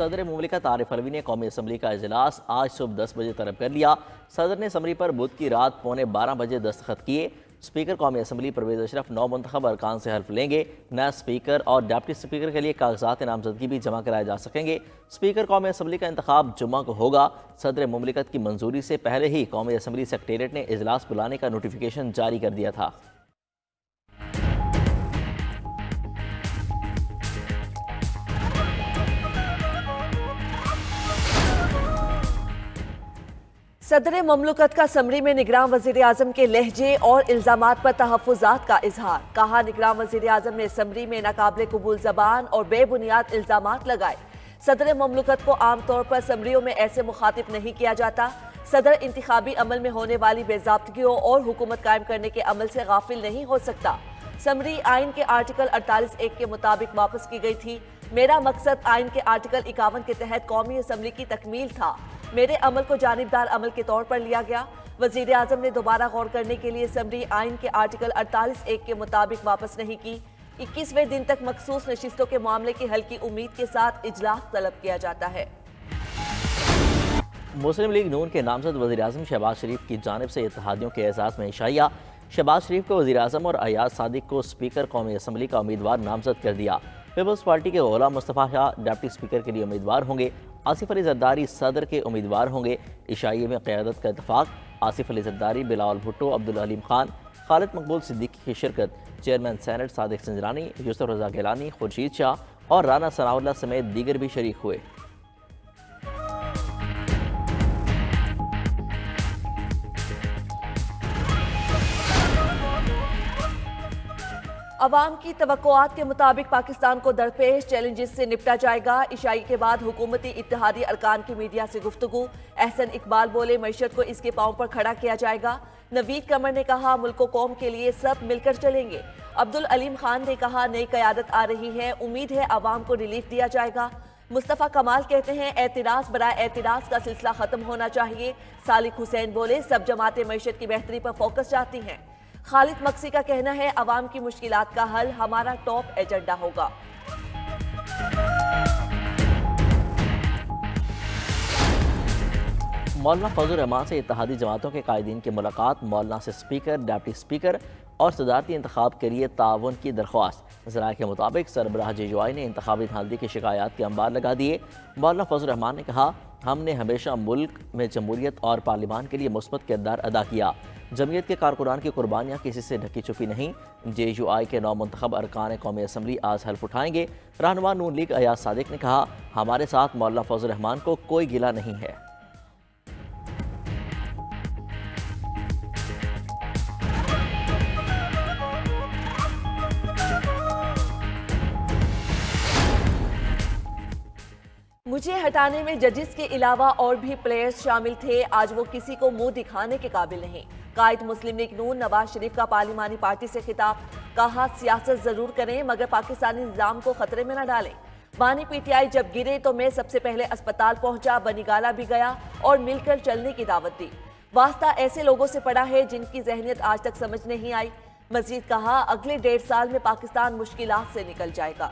सदर मुमलिकत आरिफ अलवी ने कौमी असम्बली का इजलास आज सुबह 10 बजे तलब कर लिया। सदर ने असम्बली पर बुध की रात 11:15 बजे दस्तखत किए। स्पीकर कौमी असम्बली परवेज़ अशरफ 9 मुंतखब अरकान से हल्फ लेंगे। नया स्पीकर और डिप्टी स्पीकर के लिए कागजात नामजदगी भी जमा कराए जा सकेंगे। स्पीकर कौमी असम्बली का इंतखाब जुम्मा को होगा। सदर मुमलिकत की मंजूरी से पहले ही कौमी असम्बली सेक्रेटेरिएट ने इजलास बुलाने का नोटिफिकेशन जारी कर दिया था। सदर ममलुकत का समरी में निगरान वज़ीर आज़म के लहजे और इल्ज़ामात पर तहफ़्फ़ुज़ात का इजहार। कहा, निगरान वज़ीर आज़म ने समरी में नाकाबिले कबूल ज़बान और बेबुनियाद इल्ज़ामात लगाए। सदर ममलुकत को आमतौर पर समरियों में ऐसे मुखातिब नहीं किया जाता। सदर इंतखाबी अमल में होने वाली बेज़ाब्तगियों और हुकूमत कायम करने के अमल से गाफिल नहीं हो सकता। समरी आइन के आर्टिकल 48(1) के मुताबिक वापस की गई थी। मेरा मकसद आइन के आर्टिकल 51 के तहत कौमी असम्बली की तकमील था। मेरे अमल को जानिबदार अमल के तौर पर लिया गया। वज़ीर आज़म ने दोबारा गौर करने के लिए समरी आइन के आर्टिकल 48(1) के मुताबिक वापस नहीं की। 21वें दिन तक मखसूस नशिस्तों के मामले की हल की उम्मीद के साथ इजलास तलब किया जाता है। मुस्लिम लीग नून के नामजद वज़ीर आज़म शहबाज शरीफ की जानिब से इत्तेहादियों के एजाज़ में इशाइया। शहबाज शरीफ को वज़ीर आज़म और अयाज सादिक को स्पीकर कौमी असम्बली का उम्मीदवार नामजद कर दिया। पीपल्स पार्टी के गुलाम मुस्तफ़ा शाह डिप्टी स्पीकर के लिए उम्मीदवार होंगे। आसिफ अली जरदारी सदर के उम्मीदवार होंगे। इशाइये में क़यादत का इत्तफाक। आसिफ अली जरदारी, बिलावल भुट्टो, अब्दुल हलीम खान, खालिद मकबूल सिद्दीकी की शिरकत। चेयरमैन सेनेट सादिक संजरानी, यूसुफ रज़ा गिलानी, खुर्शीद शाह और राना सनाउल्लाह समेत दीगर भी शरीक हुए। अवाम की तवक्कुआत के मुताबिक पाकिस्तान को दरपेश चैलेंजेस से निपटा जाएगा। इशाई के बाद हुकूमती इत्तेहादी अरकान की मीडिया से गुफ्तगू। एहसन इकबाल बोले, मईशत को इसके पांव पर खड़ा किया जाएगा। नवीद कमर ने कहा, मुल्क कौम के लिए सब मिलकर चलेंगे। अब्दुल अलीम खान ने कहा, नई क़यादत आ रही है, उम्मीद है अवाम को रिलीफ दिया जाएगा। मुस्तफ़ा कमाल कहते हैं, एतराज़ बराए एतराज़ का सिलसिला खत्म होना चाहिए। सालिक हुसैन बोले, सब जमातें मईशत की बेहतरी पर फोकस चाहती हैं। खालिद मक्सी का कहना है, अवाम की मुश्किलात का हल हमारा टॉप एजेंडा होगा। मौलाना फजल रहमान से इत्तेहादी जमातों के कायदीन की मुलाकात। मौलाना से स्पीकर, डिप्टी स्पीकर और सदारती इंतखाब के लिए ताउन की दरख्वास्त। ज़राए के मुताबिक सरबराह जेजुआई ने इंतखाबी धांधली की शिकायत के अंबार लगा दिए। मौलाना फजल रहमान ने कहा, हमने हमेशा मुल्क में जमहूरियत और पार्लिमान के लिए मुस्बत किरदार अदा किया। जमहूरियत के कारकुनान की कुर्बानियाँ किसी से ढकी छुपी नहीं। जेयूआई के 9 मुंतखब अरकान कौमी असम्बली आज हल्फ उठाएंगे। रहनुमा नून लीग अयाज सादिक ने कहा, हमारे साथ मौलाना फजल रहमान को कोई गिला नहीं है। मुझे हटाने में जजेस के अलावा और भी प्लेयर्स शामिल थे। आज वो किसी को मुंह दिखाने के काबिल नहीं। कायद मुस्लिम लीग नून नवाज शरीफ का पार्लिमानी पार्टी से खिताब। कहा, सियासत जरूर करें मगर पाकिस्तानी निजाम को खतरे में न डालें। बानी पीटीआई जब गिरे तो मैं सबसे पहले अस्पताल पहुंचा, बनीगाला भी गया और मिलकर चलने की दावत दी। वास्ता ऐसे लोगों से पड़ा है जिनकी जहनियत आज तक समझ नहीं आई। मजीद कहा, अगले 1.5 साल में पाकिस्तान मुश्किलात से निकल जाएगा।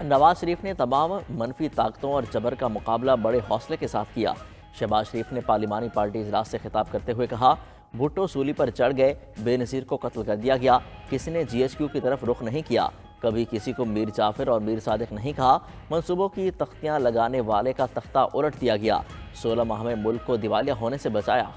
नवाज शरीफ ने तमाम मनफी ताकतों और जबर का मुकाबला बड़े हौसले के साथ किया। शहबाज शरीफ ने पार्लिमानी पार्टी इजलास से खिताब करते हुए कहा, भुट्टो सूली पर चढ़ गए, बेनज़ीर को कत्ल कर दिया गया, किसी ने GHQ की तरफ रुख नहीं किया, कभी किसी को मीर जाफिर और मीर सादिक नहीं कहा। मंसूबों की तख्तियाँ लगाने वाले का तख्ता उलट दिया गया। 16 माह में मुल्क को दिवालिया होने से बचाया।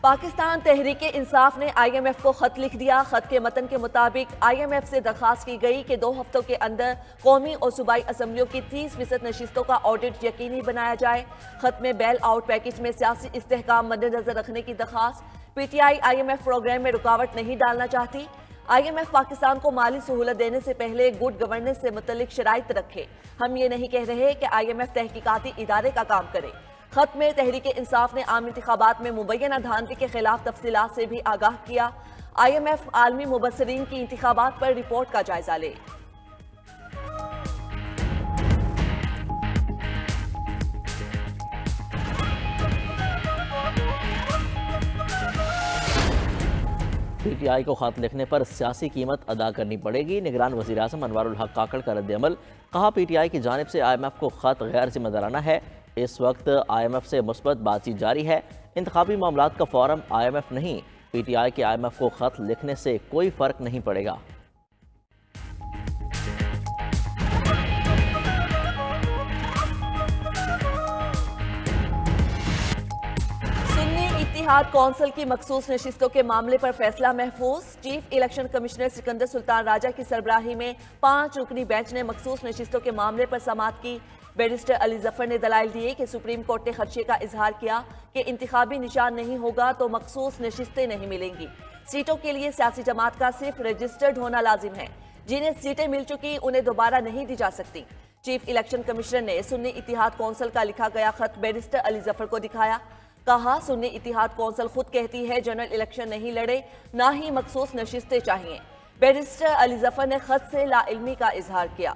पाकिस्तान तहरीक इंसाफ ने IMF को खत लिख दिया। खत के मतन के मुताबिक IMF से दरखास्त की गई कि 2 हफ्तों के अंदर कौमी और सूबाई असम्बलियों की 30% नशिस्तों का ऑडिट यकीनी बनाया जाए। खत में बेल आउट पैकेज में सियासी इस्तेहकाम मद्देनजर रखने की दरखास्त। PTI IMF प्रोग्राम में रुकावट नहीं डालना चाहती। IMF पाकिस्तान को माली सहूलत देने से पहले गुड गवर्नेंस से मुतल्लिक शराइत रखे। हम ये नहीं कह रहे कि IMF तहकीकाती इदारे का काम करे। खत में तहरीक इंसाफ ने आम इंतखाबात में मुबैना धांधली के खिलाफ तफसीलात से भी आगाह किया। IMF आलमी मुबस्सरीन की इंतखाबात पर रिपोर्ट का जायजा ले। PTI को खत लिखने पर सियासी कीमत अदा करनी पड़ेगी। निगरान वज़ीर-ए-आज़म अनवारुल हक काकड़ का रद्द-ए-अमल। कहा, PTI की जानिब से IMF को खत गैर जिम्मेदाराना है। इस वक्त IMF से मुस्बत बातचीत जारी है। इंतखाबी मामलात का फोरम IMF नहीं। PTI के IMF को खत लिखने से कोई फ़र्क नहीं पड़ेगा। इत्तिहाद कौंसिल की मखसूस नशिस्तों के मामले पर फैसला महफूज। Chief election commissioner Sikandar Sultan Raja की सरबराही में 5 रुकनी बेंच ने मखसूस नशिस्तों के मामले पर समाअत की। बैरिस्टर अली जफर ने दलाइल दिए कि सुप्रीम कोर्ट ने खदशे का इजहार किया कि इंतखाबी निशान नहीं होगा तो मखसूस नशिस्तें नहीं मिलेंगी। सीटों के लिए सियासी जमात का सिर्फ रजिस्टर्ड होना लाजिम है। जिन्हें सीटें मिल चुकी उन्हें दोबारा नहीं दी जा सकती। चीफ इलेक्शन कमिश्नर ने सुन्नी इत्तिहाद कौंसिल का लिखा गया खत बैरिस्टर अली जफर को दिखाया। कहा, सुन्नी इत्तिहाद कौंसिल खुद कहती है जनरल इलेक्शन नहीं लड़े, ना ही मखसूस नशिस्तें चाहिए। बैरिस्टर अली जफर ने खत से लाइल्मी का इजहार किया।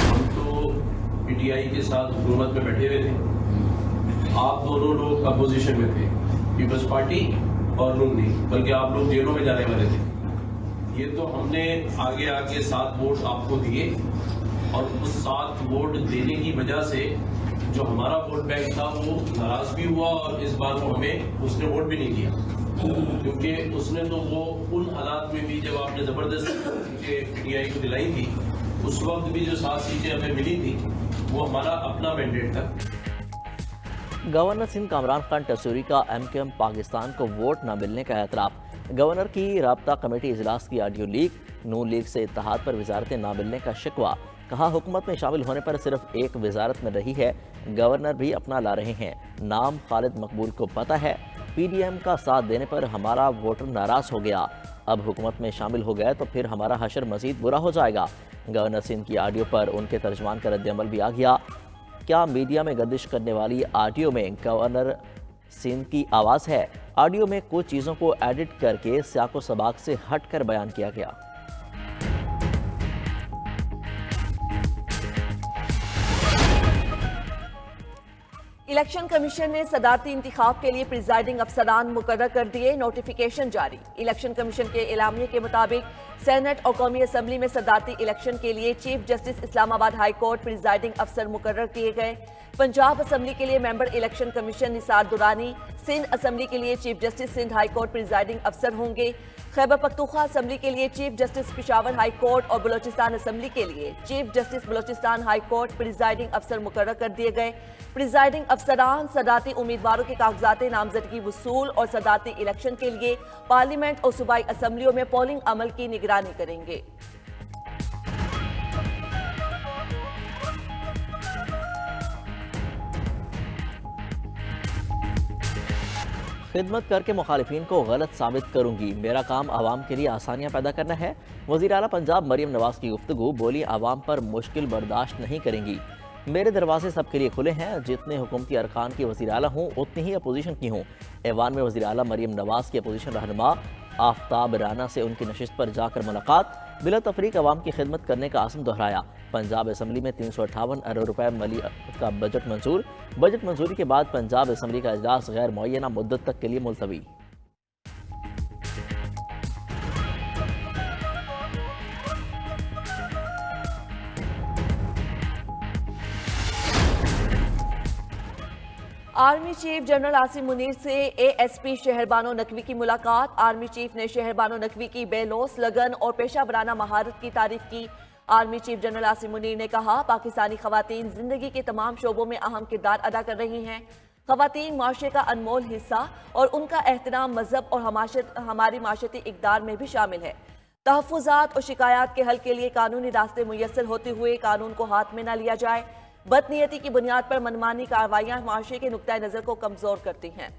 हम तो PTI के साथ हुकूमत में बैठे हुए थे। आप दोनों लोग अपोजिशन में थे, पीपल्स पार्टी और नून लीग, बल्कि आप लोग जेलों में जाने वाले थे। ये तो हमने आगे आके 7 वोट आपको दिए और उस 7 वोट देने की वजह से जो हमारा वोट बैंक था वो नाराज भी हुआ और इस बार वो हमें उसने वोट भी नहीं दिया, क्योंकि उसने तो वो उन हालात में भी जब आपने जबरदस्त PTI को दिलाई थी, उस वक्त भी जो 7 सीटें हमें मिली थी वो हमारा अपना मैंडेट था। गवर्नर सिंध कामरान खान टसूरी का MKM पाकिस्तान को वोट न मिलने का एतराफ़। गवर्नर की राब्ता कमेटी इजलास की ऑडियो लीक। नून लीग से इत्तेहाद पर वजारतें न मिलने का शिकवा। कहा, हुकूमत में शामिल होने पर सिर्फ एक वजारत में रही है, गवर्नर भी अपना ला रहे हैं। नाम खालिद मकबूल को पता है। PDM का साथ देने पर हमारा वोटर नाराज़ हो गया। अब हुकूमत में शामिल हो गए तो फिर हमारा हशर मजीद बुरा हो जाएगा। गवर्नर सिंध की ऑडियो पर उनके तर्जमान का रद्द-ए-अमल भी आ गया। क्या मीडिया में गर्दिश करने वाली ऑडियो में गवर्नर सिंध की आवाज़ है? ऑडियो में कुछ चीज़ों को एडिट करके सियाको सबाक से हट कर बयान किया गया। इलेक्शन कमीशन ने सदारती इंतखाब के लिए प्रिजाइडिंग अफसरान मुकर्रर कर दिए। नोटिफिकेशन जारी। इलेक्शन कमीशन के एलामिये के मुताबिक सेनेट और कौमी असम्बली में सदारती इलेक्शन के लिए chief justice Islamabad high court presiding अफसर मुकर्रर किए गए। पंजाब असम्बली के लिए member election commission Nisar Durrani, Sindh assembly के लिए chief justice Sindh high court presiding अफसर होंगे। खैबर पख्तूनख्वा असम्बली के लिए chief justice Peshawar high court और बलोचिस्तान असम्बली के लिए chief justice Balochistan high court presiding अफसर मुकर्रर कर दिए गए। प्रिजाइडिंग अफसरान सदारती उम्मीदवारों के कागजात नामजदगी वसूल और सदारती इलेक्शन के लिए पार्लियामेंट और सूबाई असम्बलियों में पोलिंग अमल की निगरानी करेंगे। खिदमत करके मुखालिफिन को गलत साबित करूंगी। मेरा काम आवाम के लिए आसानियां पैदा करना है। वज़ीर आला पंजाब मरियम नवाज की गुफ्तगू। बोली, आवाम पर मुश्किल बर्दाश्त नहीं करेंगी। मेरे दरवाजे सबके लिए खुले हैं। जितने हुकूमती अरकान की वज़ीर आला हूँ उतनी ही अपोजिशन की हूँ। ऐवान में वज़ीर आला मरियम नवाज की अपोजिशन रहनुमा आफ्ताब राना से उनकी नशिस्त पर जाकर मुलाकात। बिला तफरीक आवाम की खिदमत करने का आज़म दोहराया। पंजाब असम्बली में 358 अरब रुपए मली का बजट मंजूर। बजट मंजूरी के बाद पंजाब असम्बली का इजलास गैर मुअय्यना मुद्दत तक के लिए मुलतवी। Army chief general Asim Munir से ASP शहरबानो नकवी की मुलाकात। आर्मी चीफ ने शहरबानो नकवी की बेलोस लगन और पेशा वराना महारत की तारीफ की। Army chief general Asim Munir ने कहा, पाकिस्तानी खवातीन जिंदगी के तमाम शोबों में अहम किरदार अदा कर रही हैं। खवातीन माशरे का अनमोल हिस्सा और उनका एहतराम मजहब और हमारी माशरती इक़दार में भी शामिल है। तहफ़्फ़ुज़ात और शिकायत के हल के लिए कानूनी रास्ते मुयस्सर होते हुए कानून को हाथ में न लिया जाए। बदनीयती की बुनियाद पर मनमानी कार्रवाइयाँ माशरे के नुक्ता नज़र को कमज़ोर करती हैं।